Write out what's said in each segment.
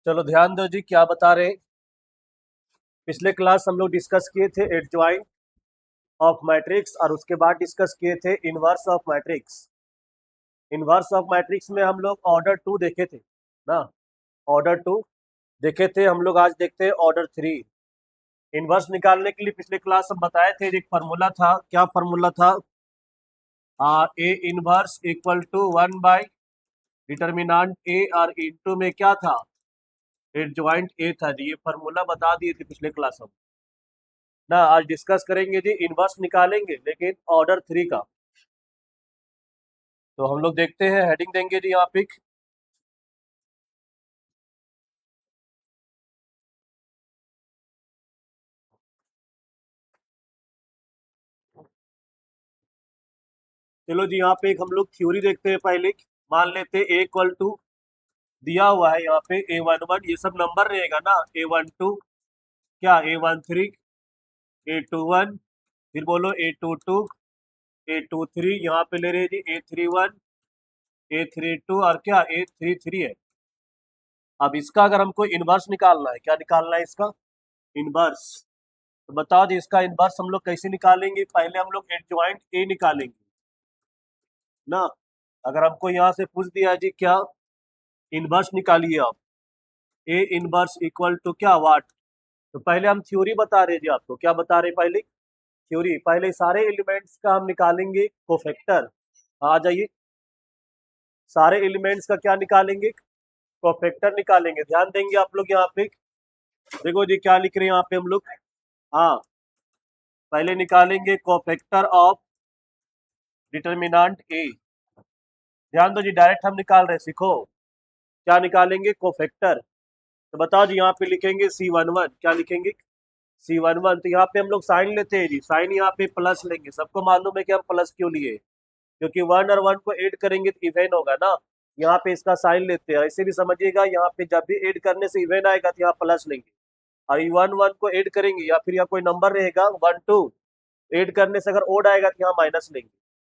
चलो ध्यान दो जी, क्या बता रहे हैं। पिछले क्लास हम लोग डिस्कस किए थे एडजॉइंट ऑफ मैट्रिक्स और उसके बाद डिस्कस किए थे inverse of matrix. Inverse of matrix में हम लोग ऑर्डर 2 देखे थे ना। ऑर्डर 2 देखे थे हम लोग। आज देखते हैं ऑर्डर 3। इनवर्स निकालने के लिए पिछले क्लास हम बताए थे, एक फार्मूला था। क्या फार्मूला था? A inverse equal to 1 by determinant A और इनटू में क्या था? एडजॉइंट ए था जी। ये फार्मूला बता दिए थे पिछले क्लास में ना। आज डिस्कस करेंगे जी, इनवर्स निकालेंगे लेकिन ऑर्डर 3 का। तो हम लोग देखते हैं, हेडिंग देंगे जी यहाँ पे। चलो जी, यहाँ पे एक हम लोग थ्योरी देखते हैं पहले। मान लेते हैं ए इक्वल टू दिया हुआ है यहाँ पे A11, ये सब नंबर रहेगा ना। A12 क्या, A13, A21, फिर बोलो A22, A23, यहाँ पे ले रहे हैं जी A31, A32 और क्या A33 है। अब इसका अगर हमको इनवर्स निकालना है, क्या निकालना है इसका? इनवर्स। तो बताओ जी, इसका इनवर्स हम लोग कैसे निकालेंगे? पहले हम लोग एडजॉइंट ए निकालेंगे ना। अगर हमको यहाँ से पूछ दिया जी क्या, इनवर्स निकालिए आप। ए इनवर्स इक्वल टू क्या, वाट। तो पहले हम थ्योरी बता रहे जी आपको। क्या बता रहे पहले? थ्योरी। पहले सारे एलिमेंट्स का हम निकालेंगे कोफैक्टर। आ जाइए, सारे एलिमेंट्स का क्या निकालेंगे? कोफैक्टर निकालेंगे। ध्यान देंगे आप लोग यहाँ पे। देखो जी क्या लिख रहे हैं यहाँ पे हम लोग। हाँ, पहले निकालेंगे कोफैक्टर ऑफ डिटर्मिनांट ए। ध्यान दो जी, डायरेक्ट हम निकाल रहे हैं, सीखो। क्या निकालेंगे? कोफैक्टर। तो बताओ जी, यहाँ पे लिखेंगे C11। क्या लिखेंगे? C11। तो यहाँ पे हम लोग साइन लेते हैं जी। साइन यहाँ पे प्लस लेंगे। सबको मालूम है कि हम प्लस क्यों लिए, क्योंकि 1 और 1 को ऐड करेंगे तो इवेन होगा ना। यहाँ पे इसका साइन लेते हैं। ऐसे भी समझिएगा, यहाँ पे जब भी ऐड करने से इवेन आएगा तो यहाँ प्लस लेंगे। और 1 1 को ऐड करेंगे या फिर यहाँ कोई नंबर रहेगा 1 2, ऐड करने से अगर ओड आएगा तो यहाँ माइनस लेंगे।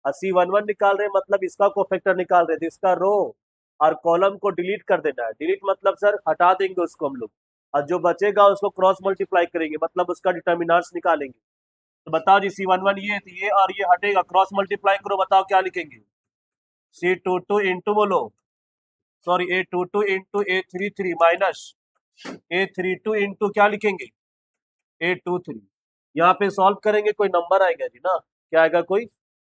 और C11 निकाल रहे हैं, मतलब इसका कोफैक्टर निकाल रहे थे। इसका रो और कॉलम को डिलीट कर देना है। डिलीट मतलब सर हटा देंगे उसको हम लोग, और जो बचेगा उसको क्रॉस मल्टीप्लाई करेंगे, मतलब उसका डिटर्मिनेंट्स निकालेंगे। तो बताओ जी, C11 ये तो ये और ये हटेगा, क्रॉस मल्टीप्लाई करो, बताओ क्या लिखेंगे? C22 इंटू बोलो, sorry A22 into A33 minus A32 into क्या लिखेंगे? A23। यहाँ पे सॉल्व करेंगे, कोई नंबर आएगा जी ना। क्या आएगा? कोई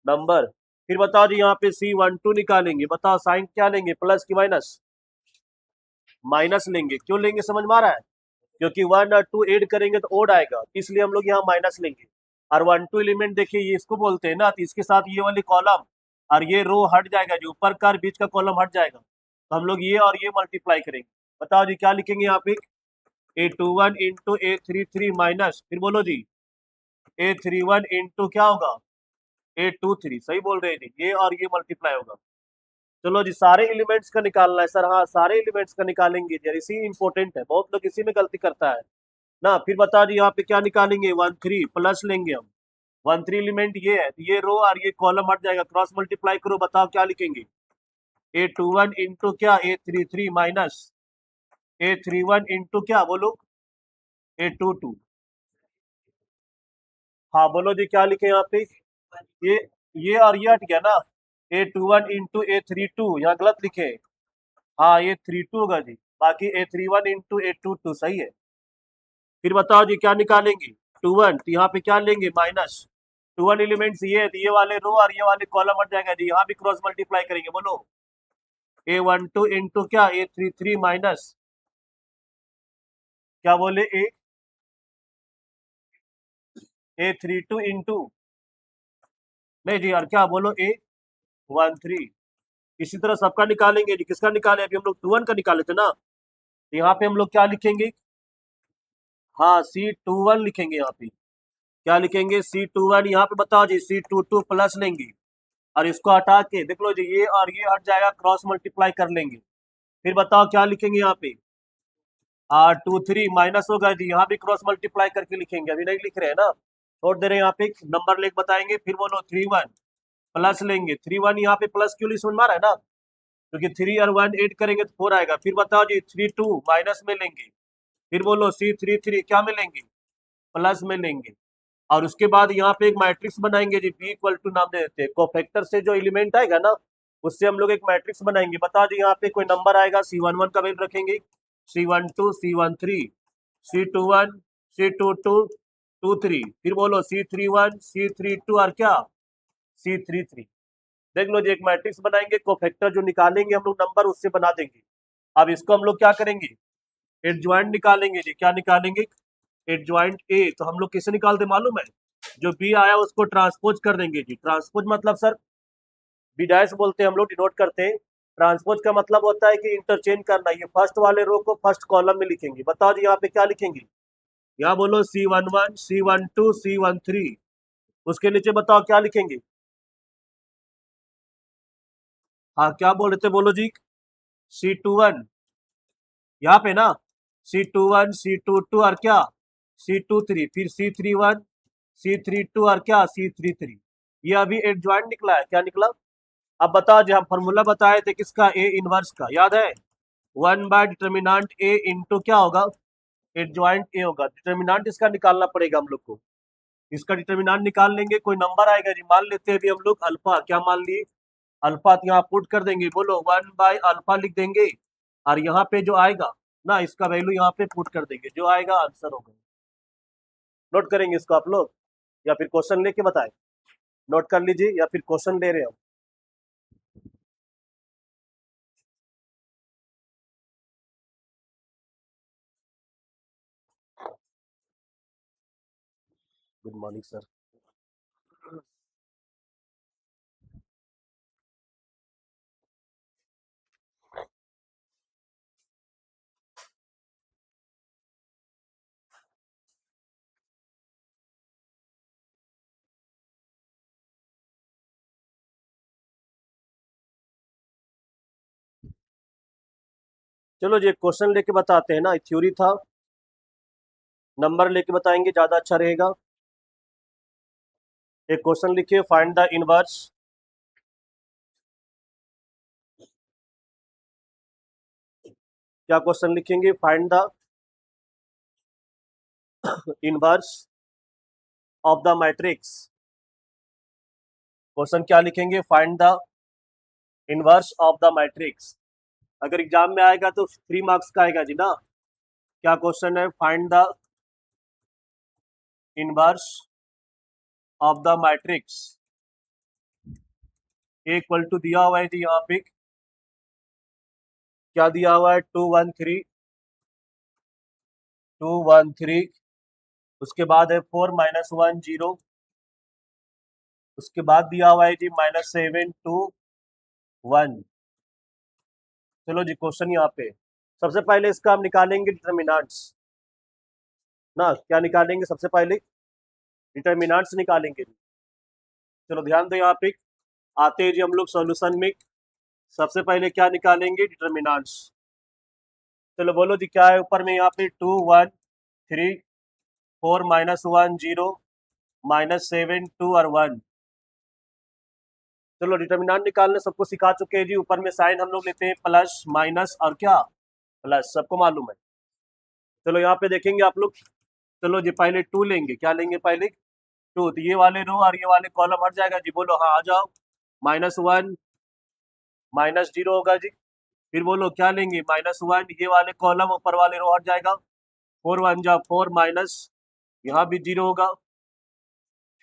नंबर। फिर बताओ जी, यहाँ पे C12 निकालेंगे। बताओ साइन क्या लेंगे, प्लस की माइनस? माइनस लेंगे। क्यों लेंगे, समझ में आ रहा है? क्योंकि 1 और 2 ऐड करेंगे तो ओड आएगा, इसलिए हम लोग यहाँ माइनस लेंगे। और 1 2 एलिमेंट देखिए, ये इसको बोलते हैं ना, तो इसके साथ ये वाली कॉलम और ये रो हट जाएगा, जो ऊपर का और बीच का कॉलम हट जाएगा, तो हम लोग ये और ये मल्टीप्लाई करेंगे। बताओ जी क्या लिखेंगे यहाँ पे? A21 इंटू A33 माइनस, फिर बोलो जी A31 इंटू क्या होगा? A23। सही बोल रहे हैं जी, ये और ये मल्टीप्लाई होगा। चलो जी, सारे एलिमेंट्स का निकालना है सर। हाँ, सारे एलिमेंट्स का निकालेंगे जी, इसी इंपॉर्टेंट है, बहुत लोग इसी में गलती करता है ना। फिर बता दी, यहाँ पे क्या निकालेंगे? 1 3 प्लस लेंगे हम। 1 3 एलिमेंट ये है, तो ये रो और ये कॉलम हट जाएगा, क्रॉस मल्टीप्लाई करो, बताओ क्या लिखेंगे? A21 इंटू क्या, A33 माइनस A31 इंटू क्या बोलो, A22। हाँ बोलो जी क्या लिखे यहाँ पे? ये ये और ये हट गया ना। A21 इंटू A32 यहाँ गलत लिखे। हाँ, ये 32 होगा जी। बाकी A31 इंटू A22 सही है। फिर बताओ जी क्या निकालेंगे? 21। तो यहाँ पे क्या लेंगे? माइनस 21 एलिमेंट्स ये है, तो ये वाले रो और ये वाले कॉलम हट जाएगा जी। यहाँ भी क्रॉस मल्टीप्लाई करेंगे, बोलो A12 इंटू क्या, A33 माइनस क्या बोले, A32 इंटू, नहीं जी यार, क्या बोलो, A13। इसी तरह सबका निकालेंगे जी। किसका निकाले? अभी हम लोग 21 का निकाले थे ना। तो यहाँ पे हम लोग क्या लिखेंगे? हाँ, C21 लिखेंगे यहाँ पे। क्या लिखेंगे? C21। यहाँ पे बताओ जी, C22 प्लस लेंगे और इसको हटा के देख लो जी, ये और ये हट जाएगा, क्रॉस मल्टीप्लाई कर लेंगे। फिर बताओ क्या लिखेंगे यहाँ पे? 23 माइनस होगा जी, यहाँ भी क्रॉस मल्टीप्लाई करके लिखेंगे। अभी नहीं लिख रहे हैं ना, छोड़ दे रहे हैं। यहाँ पे नंबर लेके बताएंगे। फिर बोलो 31 प्लस लेंगे। 31 यहाँ पे प्लस क्यों, समझ में आ रहा है ना। क्योंकि 3 और 1 ऐड करेंगे तो 4 आएगा। फिर बताओ जी 3 2 माइनस में लेंगे, फिर बोलो C3 3 क्या में लेंगे, प्लस में लेंगे। और उसके बाद यहाँ पे एक मैट्रिक्स बनाएंगे जी, B इक्वल टू नाम दे देते हैं, कोफैक्टर से जो एलिमेंट आएगा ना उससे हम लोग एक मैट्रिक्स बनाएंगे। बताओ जी यहाँ पे कोई नंबर आएगा, C11 का वैल्यू रखेंगे, C12 C13 C21 C22 23, फिर बोलो C31 C32 और क्या C33। देख लो जी एक मैट्रिक्स बनाएंगे, कोफैक्टर जो निकालेंगे हम लोग नंबर उससे बना देंगे। अब इसको हम लोग क्या करेंगे, एडजॉइंट निकालेंगे जी। क्या निकालेंगे, एडजॉइंट ए। तो हम लोग किसे निकालते मालूम है, जो बी आया उसको ट्रांसपोज कर देंगे जी। ट्रांसपोज मतलब सर बी डैश बोलते हैं हम लोग, डिनोट करते हैं। ट्रांसपोज का मतलब होता है कि इंटरचेंज करना। ये फर्स्ट वाले रो को फर्स्ट कॉलम में लिखेंगे। बताओ जी यहाँ पे क्या लिखेंगे, यहाँ बोलो C11 C12 C13, उसके नीचे बताओ क्या लिखेंगे। हाँ क्या बोल रहे थे, बोलो जी। C21 यहाँ पे ना, C21 C22 और क्या C23, फिर C31 C32 और क्या C33। ये अभी एडजॉइंट निकला है। क्या निकला, अब बताओ जी हम फॉर्मूला बताए थे किसका, ए इनवर्स का, याद है। 1/डिटर्मिनेंट ए इंटू क्या होगा, एडजॉइंट ए होगा। डिटर्मिनेंट इसका निकालना पड़ेगा हम लोग को। इसका डिटर्मिनेंट निकाल लेंगे, कोई नंबर आएगा जी, मान लेते हैं अभी हम लोग अल्फा। क्या मान लिए, अल्फा। तो यहाँ पुट कर देंगे, बोलो 1/अल्फा लिख देंगे। और यहाँ पे जो आएगा ना इसका वैल्यू यहाँ पे पुट कर देंगे, जो आएगा आंसर होगा। नोट करेंगे इसको आप लोग या फिर क्वेश्चन लेके बताएं, नोट कर लीजिए या फिर क्वेश्चन ले रहे हो। Good morning sir. चलो जी एक क्वेश्चन लेके बताते हैं ना, थ्योरी था, नंबर लेके बताएंगे ज्यादा अच्छा रहेगा। एक क्वेश्चन लिखिए, फाइंड द इनवर्स क्या क्वेश्चन लिखेंगे, find the inverse of the matrix. Question क्या लिखेंगे, find the inverse of the matrix. अगर एग्जाम में आएगा तो 3 मार्क्स का आएगा जी ना। क्या क्वेश्चन है, find the inverse of the matrix. A equal to दिया हुआ है जी यहाँ पे, क्या दिया हुआ है 2 1 3 उसके बाद है 4 -1 0, उसके बाद दिया हुआ है जी -7 2 1। चलो जी क्वेश्चन यहाँ पे, सबसे पहले इसका हम निकालेंगे डिटर्मिनेंट्स ना। क्या निकालेंगे, सबसे पहले डिटर्मिनेंट्स निकालेंगे। चलो ध्यान दो यहाँ पे, आते हैं जी हम लोग सॉल्यूशन में। सबसे पहले क्या निकालेंगे, डिटर्मिनेंट्स। चलो बोलो जी क्या है ऊपर में, यहाँ पे 2 1 3 4 -1 0 -7 2 और 1। चलो डिटर्मिनेंट निकालने सबको सिखा चुके हैं जी। ऊपर में साइन हम लोग लेते हैं प्लस माइनस और क्या प्लस, सबको मालूम है। चलो यहाँ पे देखेंगे आप लोग, चलो जी पहले 2 लेंगे। क्या लेंगे पहले, 2। तो ये वाले रो और ये वाले कॉलम हट जाएगा जी, बोलो हाँ आ जाओ। -1 -0 होगा जी। फिर बोलो क्या लेंगे, -1, ये वाले कॉलम ऊपर वाले रो हट जाएगा। 4 1 जा 4 माइनस, यहाँ भी 0 होगा।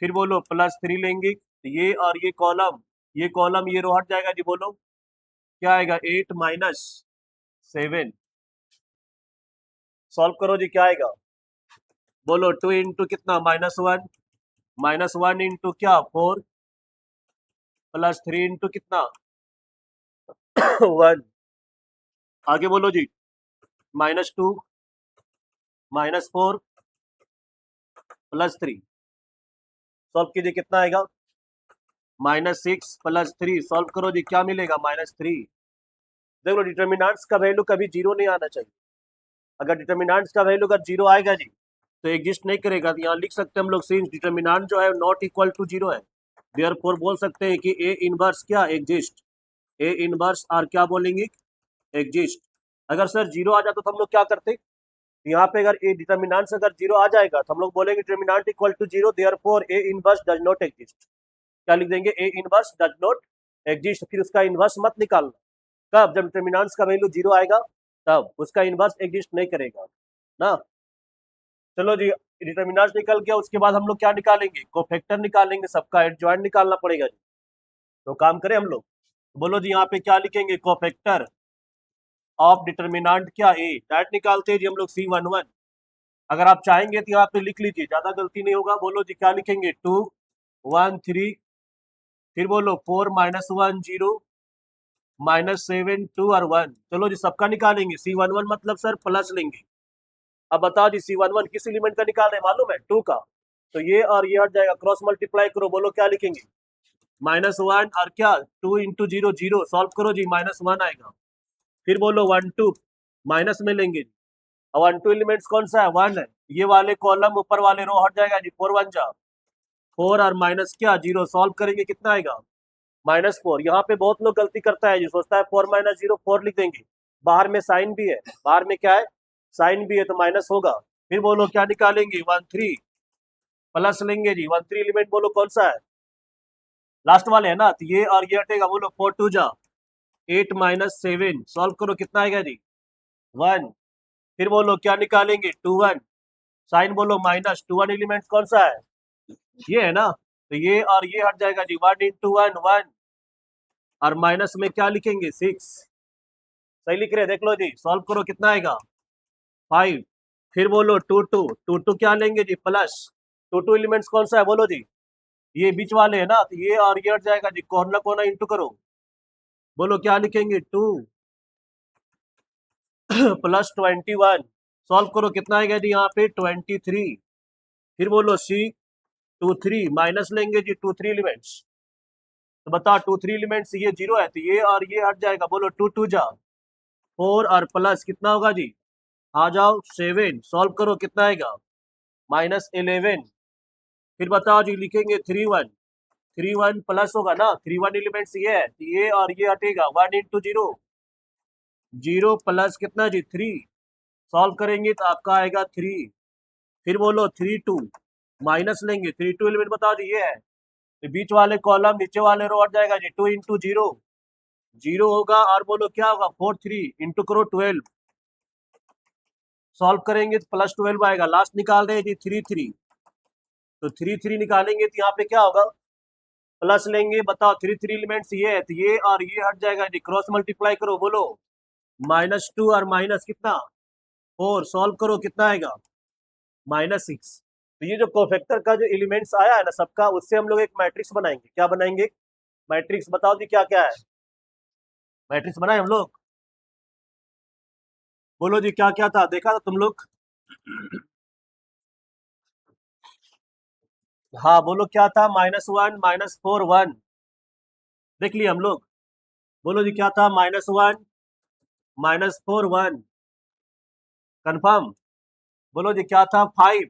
फिर बोलो +3 लेंगे, तो ये और ये कॉलम ये रो हट जाएगा जी। बोलो क्या आएगा, 8 -7। सॉल्व करो जी, क्या आएगा, बोलो 2 इंटू कितना -1 -1 इंटू क्या 4 +3 इंटू कितना 1। आगे बोलो जी, -2 -4 +3। सॉल्व कीजिए कितना आएगा, -6 +3। सॉल्व करो जी, क्या मिलेगा, -3। देखो डिटर्मिनेंट्स का वैल्यू कभी 0 नहीं आना चाहिए। अगर डिटर्मिनेंट्स का वैल्यू अगर 0 आएगा जी तो एग्जिस्ट नहीं करेगा। तो यहाँ लिख सकते हैं हम लोग, सिंस डिटर्मिनेंट जो है नॉट इक्वल टू 0 है, देयरफॉर बोल सकते हैं कि ए इनवर्स क्या एग्जिस्ट। ए इनवर्स और क्या बोलेंगे, एग्जिस्ट। अगर सर जीरो आ जाता तो हम लोग क्या करते, यहाँ पे अगर ए डिटर्मिनेंट अगर जीरो आ जाएगा तो हम लोग बोलेंगे determinant equal to zero, therefore A inverse does not exist. क्या लिख देंगे, A inverse does not exist. फिर उसका इनवर्स मत निकालना, कब, जब डिटर्मिनेंट्स का वैल्यू जीरो आएगा तब उसका इनवर्स एग्जिस्ट नहीं करेगा ना। चलो जी, डिटर्मिनेंट्स निकल गया, उसके बाद हम लोग क्या निकालेंगे, कोफैक्टर निकालेंगे, सबका एडजॉइंट निकालना पड़ेगा जी। तो काम करें हम लोग, बोलो जी यहाँ पे क्या लिखेंगे, कोफैक्टर ऑफ डिटर्मिनेंट क्या ए, डायरेक्ट निकालते हैं जी हम लोग C11। अगर आप चाहेंगे तो यहाँ पे लिख लीजिए, ज्यादा गलती नहीं होगा। बोलो जी क्या लिखेंगे, 2 1 3, फिर बोलो 4 -1 0 -7 2 और 1। चलो जी सबका निकालेंगे, C11 मतलब सर प्लस लेंगे। अब बताओ जी C11 किस एलिमेंट का निकाल रहे हैं मालूम है, 2 का। तो ये और ये हट जाएगा, क्रॉस मल्टीप्लाई करो, बोलो क्या लिखेंगे, -1 और क्या 2 इंटू 0 0, सॉल्व करो जी -1 आएगा। फिर बोलो 1 2, माइनस में लेंगे। अब 1 2 एलिमेंट्स कौन सा है, 1 है। ये वाले कॉलम ऊपर वाले रो हट जाएगा जी, 4 1 जा 4 और माइनस क्या 0, सॉल्व करेंगे कितना आएगा, -4। यहाँ पे बहुत लोग गलती करता है जी, सोचता है 4 -0 4 लिख देंगे, बाहर में साइन भी है, बाहर में क्या है, साइन भी है, तो माइनस होगा। फिर बोलो क्या निकालेंगे, 1 3, प्लस लेंगे जी, 1 3 एलिमेंट बोलो कौन सा है, लास्ट वाले है ना, तो ये और ये हटेगा, बोलो 4 2 जा 8 -7, सॉल्व करो कितना आएगा जी, 1। फिर बोलो क्या निकालेंगे, 2 1, साइन बोलो माइनस, 2 1 एलिमेंट कौन सा है, ये है ना, तो ये और ये हट जाएगा जी, 1 इंटू 1 1, और माइनस में क्या लिखेंगे, 6। सही लिख रहे हैं, देख लो जी, सॉल्व करो कितना आएगा, 5। फिर बोलो 2 2, 2 2 क्या लेंगे जी, प्लस, 2 2 एलिमेंट्स कौन सा है बोलो जी, ये बीच वाले है ना, तो ये और ये हट जाएगा जी, कोना कोना इंटू करो, बोलो क्या लिखेंगे, 2 प्लस 21, सॉल्व करो कितना आएगा जी, यहाँ पे 23। फिर बोलो C 2 3, माइनस लेंगे जी 2 3 एलिमेंट्स, तो बताओ 2 3 एलिमेंट्स ये जीरो है, तो ये और ये हट जाएगा, बोलो 2 2 जा 4 और प्लस कितना होगा जी, आ जाओ 7, सॉल्व करो कितना आएगा, -11। फिर बताओ जी लिखेंगे 3 1, 3 1 प्लस होगा ना, 3 1 एलिमेंट्स ये है, तो ये और ये हटेगा, 1 इंटू 0 0 प्लस कितना जी 3, सॉल्व करेंगे तो आपका आएगा 3। फिर बोलो 3 2, माइनस लेंगे 3 2 एलिमेंट बताओ जी ये है, तो बीच वाले कॉलम नीचे वाले रो हट जाएगा जी, 2 इंटू 0 0 होगा, और बोलो क्या होगा 4 3 इंटू करो 12, सॉल्व करेंगे तो +12 आएगा, लास्ट निकाल रहे हैं जी 3 3, तो 3 3 निकालेंगे तो यहाँ पे क्या होगा, प्लस लेंगे, बताओ 3 3 एलिमेंट्स ये है, तो ये और ये हट जाएगा जी, क्रॉस मल्टीप्लाई करो, बोलो -2 और माइनस कितना 4, सॉल्व करो कितना आएगा, -6। तो ये जो कोफैक्टर का जो एलिमेंट्स आया है ना सबका, उससे हम लोग एक मैट्रिक्स बनाएंगे, क्या बनाएंगे, मैट्रिक्स, बताओ जी क्या क्या है, मैट्रिक्स बनाए हम लोग, बोलो जी क्या क्या था, देखा था तुम लोग, हाँ बोलो क्या था, -1 -4 1, देख लिया हम लोग। बोलो जी क्या था, -1 -4 1, कंफर्म। बोलो जी क्या था, 5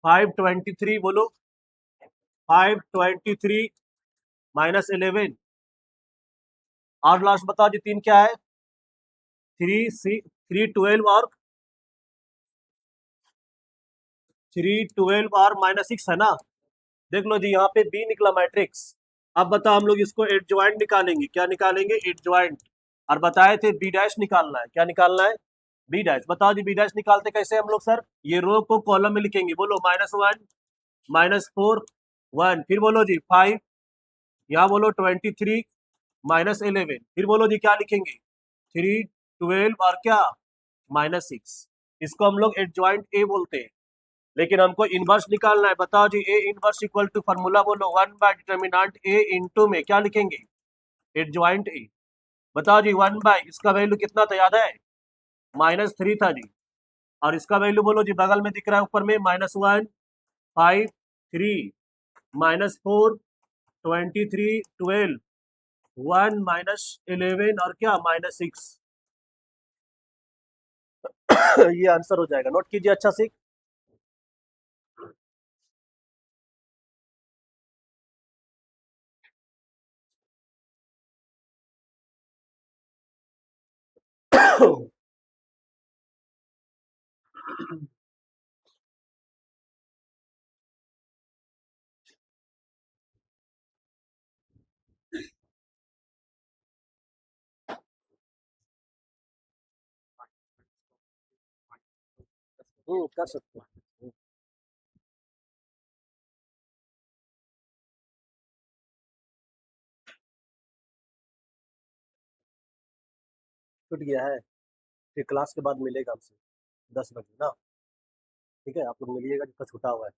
5 23, बोलो 5 23 -11, और लास्ट बताओ जी तीन क्या है, 3 12 और -6 है ना। देख लो जी यहाँ पे बी निकला मैट्रिक्स। अब बताओ हम लोग इसको एडजॉइंट निकालेंगे, क्या निकालेंगे, एडजॉइंट। और बताए थे बी डैश निकालना है, क्या निकालना है, बी डैश। बताओ जी बी डैश निकालते कैसे हम लोग सर, ये रो को कॉलम में लिखेंगे, बोलो -1 -4 1, फिर बोलो जी 5, यहाँ बोलो 23 -11, फिर बोलो जी क्या लिखेंगे, 3 12 और क्या -6। इसको हम लोग एडजॉइंट ए बोलते हैं। लेकिन हमको इनवर्स निकालना है, बताओ जी A inverse equal to formula बोलो 1 बाय डिटर्मिनेंट ए इंटू में क्या लिखेंगे, एडजॉइंट ए। बताओ जी 1 बाय इसका वैल्यू कितना था याद है, -3 था जी, और इसका वैल्यू बोलो जी बगल में दिख रहा है ऊपर में, -1 5 3 -4 23 12 1 -11 और क्या -6। ये आंसर हो जाएगा, नोट कीजिए अच्छा से। कर सकते हैं। छूट गया है, फिर क्लास के बाद मिलेगा हमसे 10 बजे ना। ठीक है, आप लोग मिलिएगा जितना छूटा हुआ है।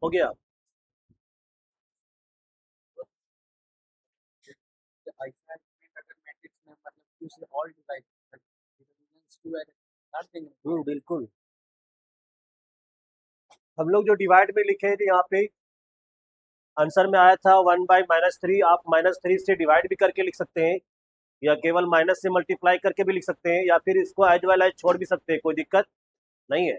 हो गया। बिल्कुल। हम लोग जो डिवाइड में लिखे थे यहाँ पे आंसर में आया था 1/-3, आप -3 से डिवाइड भी करके लिख सकते हैं, या केवल माइनस से मल्टीप्लाई करके भी लिख सकते हैं, या फिर इसको एज वेल एज छोड़ भी सकते हैं, कोई दिक्कत नहीं है।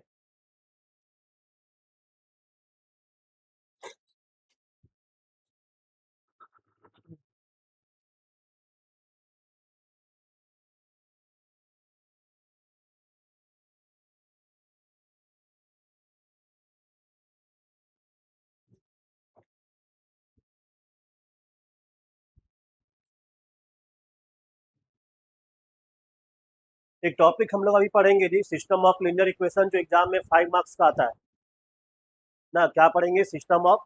एक टॉपिक हम लोग अभी पढ़ेंगे जी, सिस्टम ऑफ लीनियर इक्वेशन, जो एग्जाम में 5 मार्क्स का आता है ना। क्या पढ़ेंगे? सिस्टम ऑफ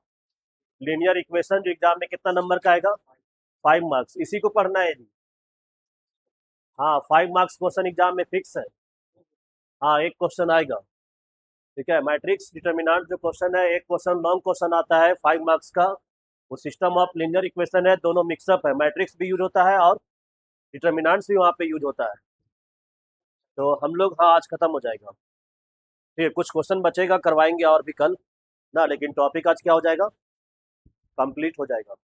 लीनियर इक्वेशन, जो एग्जाम में कितना नंबर का आएगा? 5 मार्क्स, इसी को पढ़ना है जी। हाँ, 5 मार्क्स क्वेश्चन एग्जाम में फिक्स है। हाँ, एक क्वेश्चन आएगा। ठीक है, मैट्रिक्स डिटर्मिनेंट जो क्वेश्चन है, एक क्वेश्चन लॉन्ग क्वेश्चन आता है 5 मार्क्स का, वो सिस्टम ऑफ लीनियर इक्वेशन है, दोनों मिक्सअप है, मैट्रिक्स भी यूज होता है और डिटर्मिनेंट्स भी वहाँ पे यूज होता है। तो हम लोग, हाँ, आज खत्म हो जाएगा। फिर कुछ क्वेश्चन बचेगा, करवाएंगे और भी कल ना, लेकिन टॉपिक आज क्या हो जाएगा? कंप्लीट हो जाएगा।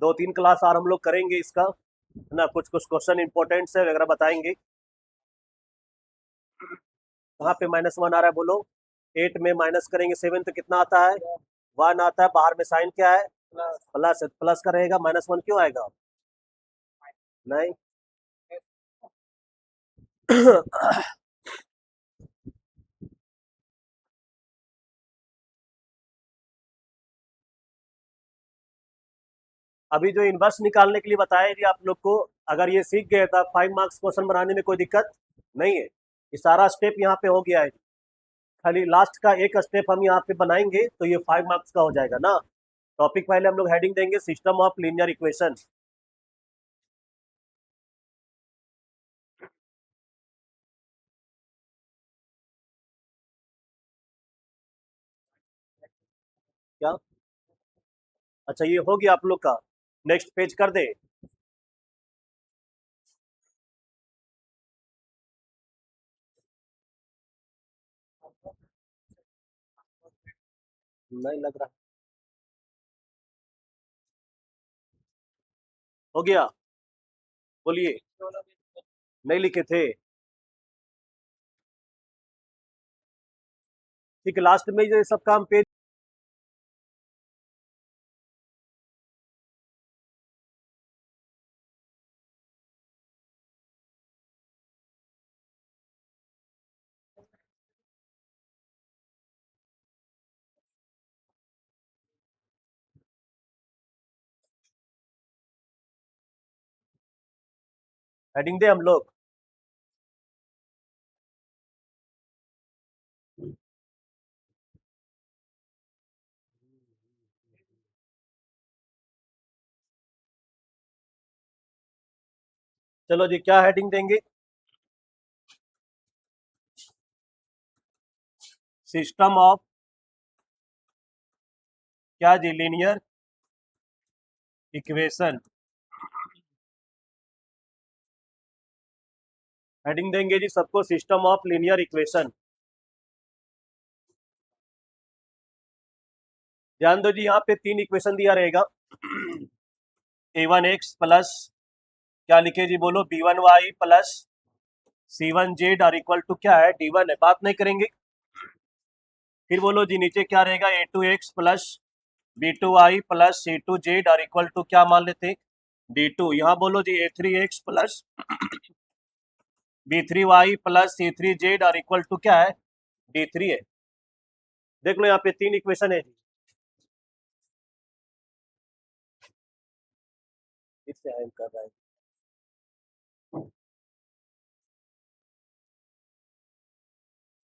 2-3 क्लास और हम लोग करेंगे इसका ना, कुछ कुछ क्वेश्चन इंपॉर्टेंट है वगैरह बताएंगे। कहाँ पे -1 आ रहा है बोलो? 8 में माइनस करेंगे 7 तो कितना आता है? 1 आता है। बाहर में साइन क्या है? प्लस है, प्लस का रहेगा, -1 क्यों आएगा? नहीं। अभी जो इनवर्स निकालने के लिए बताया यदि आप लोग को, अगर ये सीख गए तो 5 मार्क्स क्वेश्चन बनाने में कोई दिक्कत नहीं है। ये सारा स्टेप यहाँ पे हो गया है, खाली लास्ट का एक स्टेप हम यहाँ पे बनाएंगे तो ये 5 मार्क्स का हो जाएगा ना। टॉपिक पहले हम लोग हेडिंग देंगे सिस्टम ऑफ लीनियर इक्वेशन। क्या? अच्छा, ये हो गया आप लोग का। नेक्स्ट पेज कर दे। नहीं लग रहा। हो गया? बोलिए। नहीं लिखे थे? ठीक है, लास्ट में ये सब काम पेज हेडिंग दे हम लोग। चलो जी, क्या हेडिंग देंगे? सिस्टम ऑफ क्या जी, लीनियर इक्वेशन। हेडिंग देंगे जी सबको, सिस्टम ऑफ लीनियर इक्वेशन। ध्यान दो जी, यहाँ पे 3 इक्वेशन दिया रहेगा। a1x प्लस, क्या लिखे जी बोलो, b1y प्लस c1z और इक्वल टू क्या है, d1 है, बात नहीं करेंगे। फिर बोलो जी नीचे क्या रहेगा, a2x plus b2y plus c2z और इक्वल टू क्या मान लेते, d2। यहाँ बोलो जी a3x plus b3y plus c3z और इक्वल टू क्या है, d3 है। देख लो यहाँ पे 3 इक्वेशन है जी। इससे कर रहा है